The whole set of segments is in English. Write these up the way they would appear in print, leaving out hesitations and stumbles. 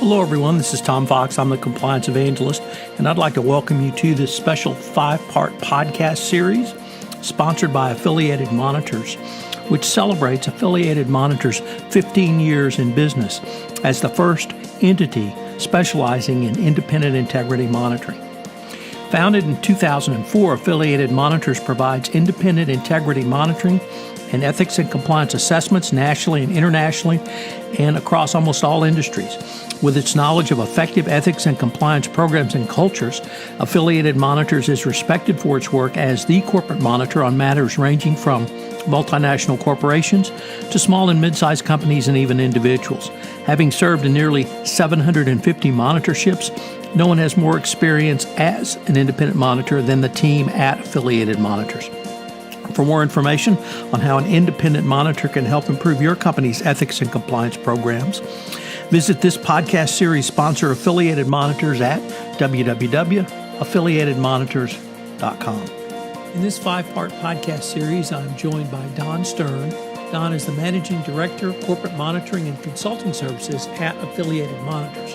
Hello, everyone. This is Tom Fox. I'm the Compliance Evangelist, and I'd like to welcome you to this special 5-part podcast series sponsored by Affiliated Monitors, which celebrates Affiliated Monitors' 15 years in business as the first entity specializing in independent integrity monitoring. Founded in 2004, Affiliated Monitors provides independent integrity monitoring and ethics and compliance assessments nationally and internationally and across almost all industries. With its knowledge of effective ethics and compliance programs and cultures, Affiliated Monitors is respected for its work as the corporate monitor on matters ranging from multinational corporations to small and mid-sized companies and even individuals. Having served in nearly 750 monitorships, no one has more experience as an independent monitor than the team at Affiliated Monitors. For more information on how an independent monitor can help improve your company's ethics and compliance programs, visit this podcast series sponsor, Affiliated Monitors, at www.affiliatedmonitors.com. In this 5-part podcast series, I'm joined by Don Stern. Don is the Managing Director of Corporate Monitoring and Consulting Services at Affiliated Monitors.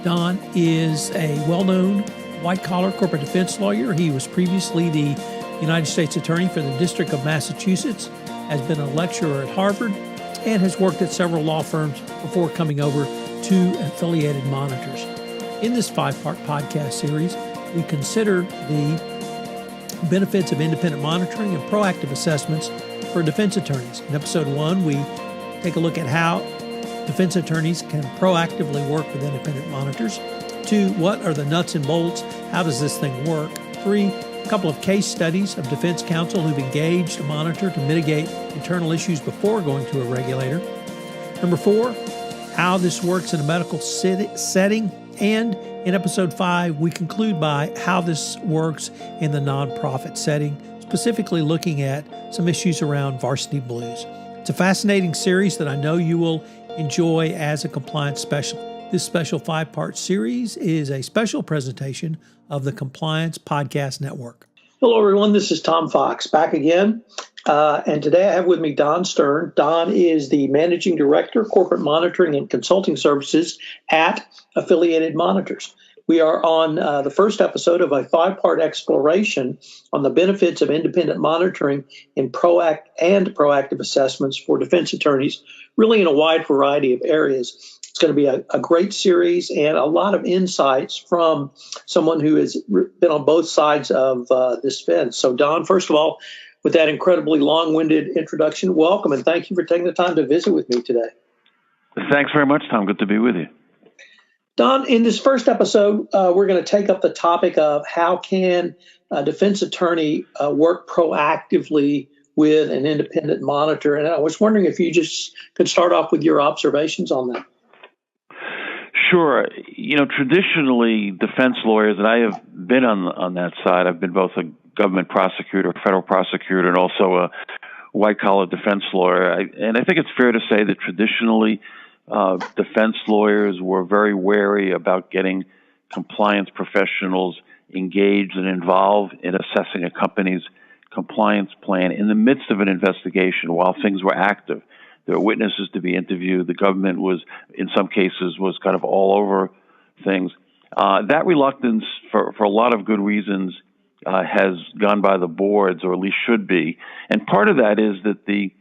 Don is a well-known white-collar corporate defense lawyer. He was previously the United States Attorney for the District of Massachusetts, has been a lecturer at Harvard, and has worked at several law firms before coming over to Affiliated Monitors. In this 5-part podcast series, we consider the benefits of independent monitoring and proactive assessments for defense attorneys. In episode 1, we take a look at how defense attorneys can proactively work with independent monitors. 2, what are the nuts and bolts? How does this thing work? 3, a couple of case studies of defense counsel who've engaged a monitor to mitigate internal issues before going to a regulator. Number 4, how this works in a medical setting. And in episode 5, we conclude by how this works in the nonprofit setting, specifically looking at some issues around varsity blues. It's a fascinating series that I know you will enjoy as a compliance specialist. This special 5-part series is a special presentation of the Compliance Podcast Network. Hello, everyone. This is Tom Fox back again. And today I have with me Don Stern. Don is the Managing Director of Corporate Monitoring and Consulting Services at Affiliated Monitors. We are on the first episode of a 5-part exploration on the benefits of independent monitoring and proactive assessments for defense attorneys, really in a wide variety of areas. It's going to be a great series and a lot of insights from someone who has been on both sides of this fence. So, Don, first of all, with that incredibly long-winded introduction, welcome, and thank you for taking the time to visit with me today. Thanks very much, Tom. Good to be with you. Don, in this first episode, we're going to take up the topic of how can a defense attorney work proactively with an independent monitor. And I was wondering if you just could start off with your observations on that. Sure. Traditionally, defense lawyers, and I have been on that side. I've been both a government prosecutor, a federal prosecutor, and also a white-collar defense lawyer. And I think it's fair to say that traditionally, defense lawyers were very wary about getting compliance professionals engaged and involved in assessing a company's compliance plan in the midst of an investigation while things were active. There were witnesses to be interviewed. The government was, in some cases, was kind of all over things. That reluctance, for a lot of good reasons, has gone by the boards, or at least should be. And part of that is that the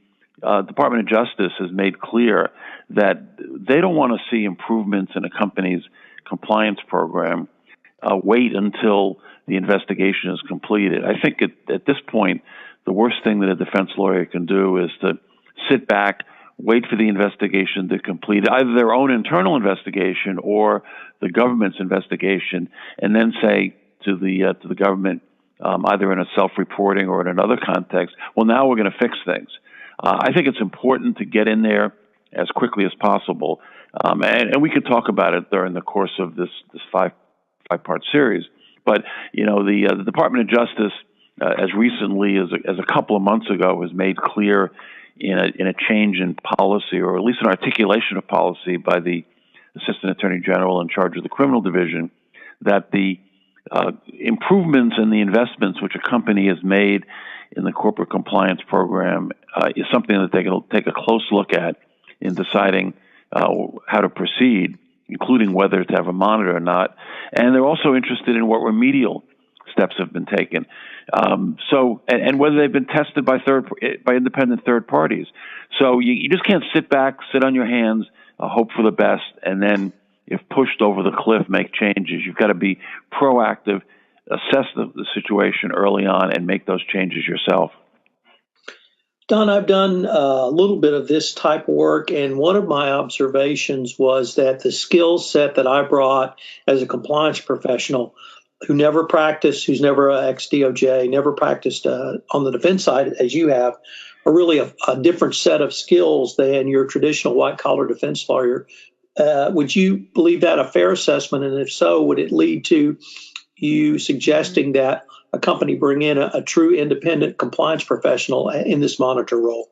Department of Justice has made clear that they don't want to see improvements in a company's compliance program wait until the investigation is completed. I think at this point, the worst thing that a defense lawyer can do is to sit back, wait for the investigation to complete, either their own internal investigation or the government's investigation, and then say to the government, either in a self-reporting or in another context, well, now we're going to fix things. I think it's important to get in there as quickly as possible, and we could talk about it during the course of this 5-part series. But the Department of Justice, as recently as a couple of months ago, has made clear in a change in policy, or at least an articulation of policy by the Assistant Attorney General in charge of the Criminal Division, that the improvements and the investments which a company has made in the corporate compliance program is something that they can take a close look at in deciding how to proceed. including whether to have a monitor or not. And they're also interested in what remedial steps have been taken. And whether they've been tested by independent third parties. So you just can't sit back, sit on your hands, hope for the best, and then, if pushed over the cliff, make changes. You've got to be proactive, assess the situation early on, and make those changes yourself. Don, I've done a little bit of this type of work, and one of my observations was that the skill set that I brought as a compliance professional who never practiced, who's never ex-DOJ, never practiced on the defense side as you have, are really a different set of skills than your traditional white-collar defense lawyer. Would you believe that a fair assessment? And if so, would it lead to you suggesting that a company bring in a true independent compliance professional in this monitor role?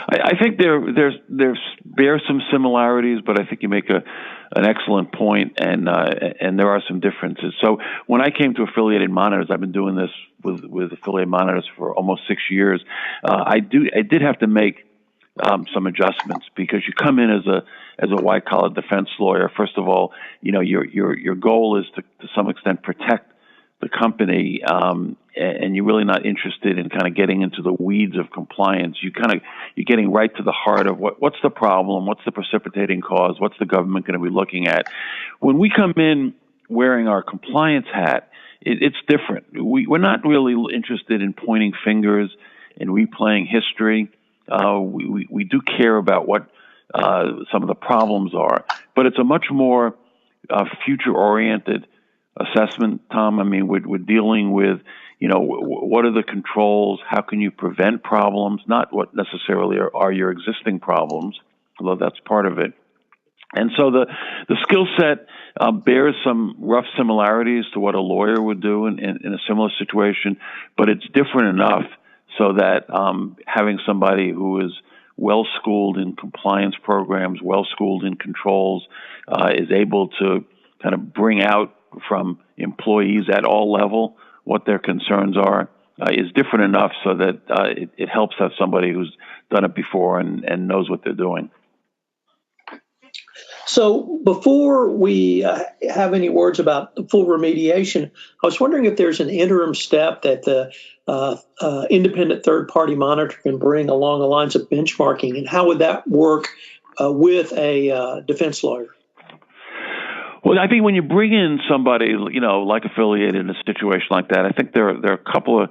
I think there's some similarities, but I think you make an excellent point, and there are some differences. So when I came to Affiliated Monitors, I've been doing this with Affiliated Monitors for almost 6 years. I did have to make some adjustments, because you come in as a white collar defense lawyer. First of all, your goal is to some extent protect the company, and you're really not interested in kind of getting into the weeds of compliance. You're getting right to the heart of what's the problem, what's the precipitating cause, what's the government going to be looking at. When we come in wearing our compliance hat, it's different. We're not really interested in pointing fingers and replaying history. We do care about what some of the problems are, but it's a much more future-oriented assessment, Tom. I mean, we're dealing with, what are the controls? How can you prevent problems? Not what necessarily are your existing problems, although that's part of it. And so the skill set bears some rough similarities to what a lawyer would do in a similar situation, but it's different enough so that having somebody who is well-schooled in compliance programs, well-schooled in controls, is able to kind of bring out from employees at all level what their concerns are, is different enough so that it helps have somebody who's done it before and knows what they're doing. So before we have any words about the full remediation, I was wondering if there's an interim step that the independent third-party monitor can bring along the lines of benchmarking, and how would that work with a defense lawyer? Well, I think when you bring in somebody, like Affiliated in a situation like that, I think there are a couple of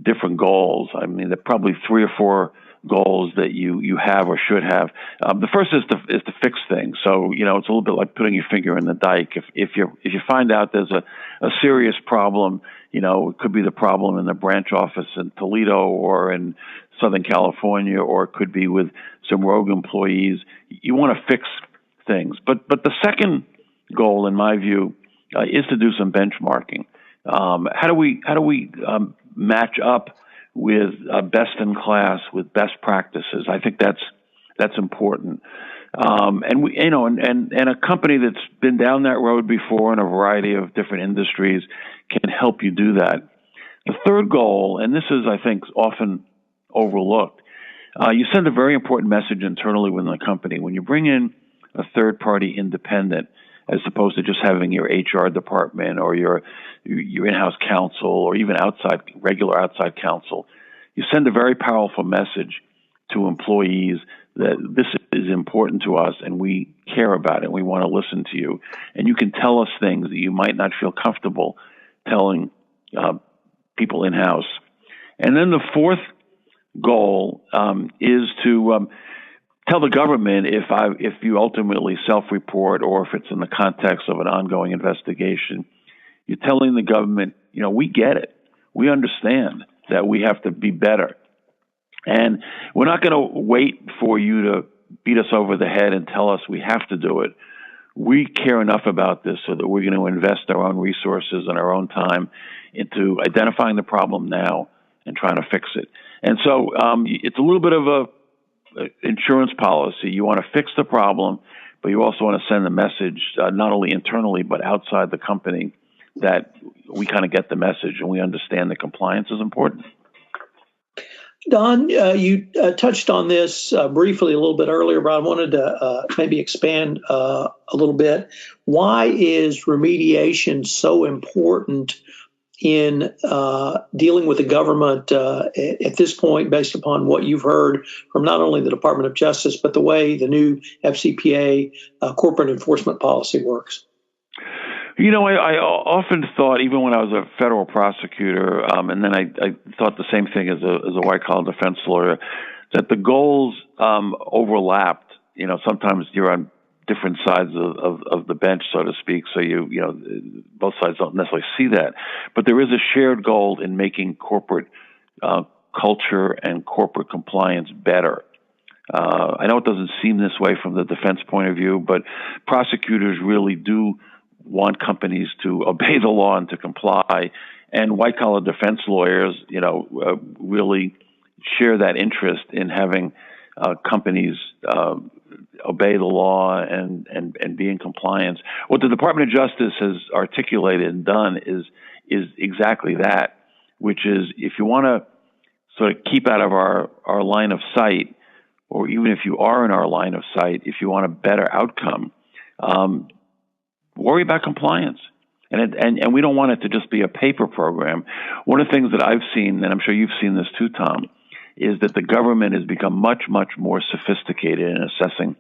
different goals. I mean, there are probably 3 or 4 goals that you have or should have. The first is to fix things. So, it's a little bit like putting your finger in the dike. If you find out there's a serious problem, it could be the problem in the branch office in Toledo or in Southern California, or it could be with some rogue employees. You want to fix things. But the second goal, in my view, is to do some benchmarking. How do we match up with best in class, with best practices? I think that's important. And we, and a company that's been down that road before in a variety of different industries can help you do that. The third goal, and this is, I think, often overlooked, you send a very important message internally within the company. When you bring in a third-party independent, as opposed to just having your HR department or your in-house counsel or even regular outside counsel, you send a very powerful message to employees that this is important to us and we care about it. We want to listen to you. And you can tell us things that you might not feel comfortable telling people in-house. And then the fourth goal is to tell the government, if you ultimately self-report or if it's in the context of an ongoing investigation, you're telling the government, we get it. We understand that we have to be better. And we're not going to wait for you to beat us over the head and tell us we have to do it. We care enough about this so that we're going to invest our own resources and our own time into identifying the problem now and trying to fix it. And so it's a little bit of a insurance policy. You want to fix the problem, but you also want to send a message, not only internally, but outside the company, that we kind of get the message and we understand that compliance is important. Don, you touched on this briefly a little bit earlier, but I wanted to maybe expand a little bit. Why is remediation so important in dealing with the government at this point, based upon what you've heard from not only the Department of Justice, but the way the new FCPA corporate enforcement policy works? You know, I often thought, even when I was a federal prosecutor, and then I thought the same thing as a white-collar defense lawyer, that the goals overlapped. You know, sometimes you're on different sides of the bench, so to speak, so you know, both sides don't necessarily see that. But there is a shared goal in making corporate culture and corporate compliance better. I know it doesn't seem this way from the defense point of view, but prosecutors really do want companies to obey the law and to comply, and white-collar defense lawyers, you know, really share that interest in having companies obey the law and be in compliance. What the Department of Justice has articulated and done is exactly that, which is, if you want to sort of keep out of our line of sight, or even if you are in our line of sight, if you want a better outcome, worry about compliance. And we don't want it to just be a paper program. One of the things that I've seen, and I'm sure you've seen this too, Tom, is that the government has become much, much more sophisticated in assessing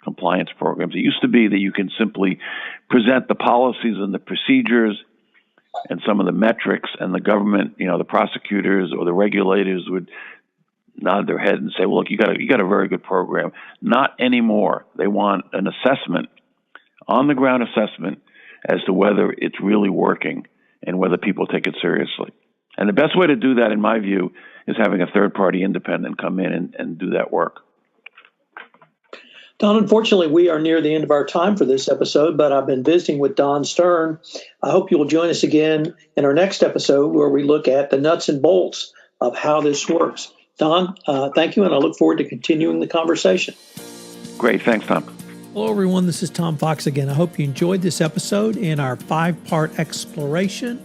compliance programs. It used to be that you can simply present the policies and the procedures and some of the metrics, and the government, you know, the prosecutors or the regulators would nod their head and say, well, look, you got a very good program. Not anymore. They want an assessment, on-the-ground assessment, as to whether it's really working and whether people take it seriously. And the best way to do that, in my view, is having a third-party independent come in and do that work. Don, unfortunately, we are near the end of our time for this episode, but I've been visiting with Don Stern. I hope you will join us again in our next episode, where we look at the nuts and bolts of how this works. Don, thank you, and I look forward to continuing the conversation. Great. Thanks, Tom. Hello, everyone. This is Tom Fox again. I hope you enjoyed this episode in our 5-part exploration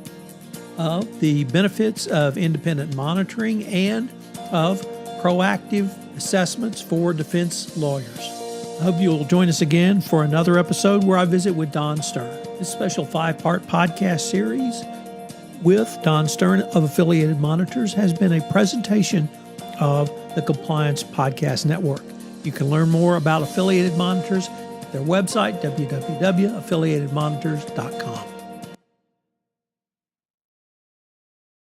of the benefits of independent monitoring and of proactive assessments for defense lawyers. I hope you will join us again for another episode where I visit with Don Stern. This special 5-part podcast series with Don Stern of Affiliated Monitors has been a presentation of the Compliance Podcast Network. You can learn more about Affiliated Monitors at their website, www.affiliatedmonitors.com.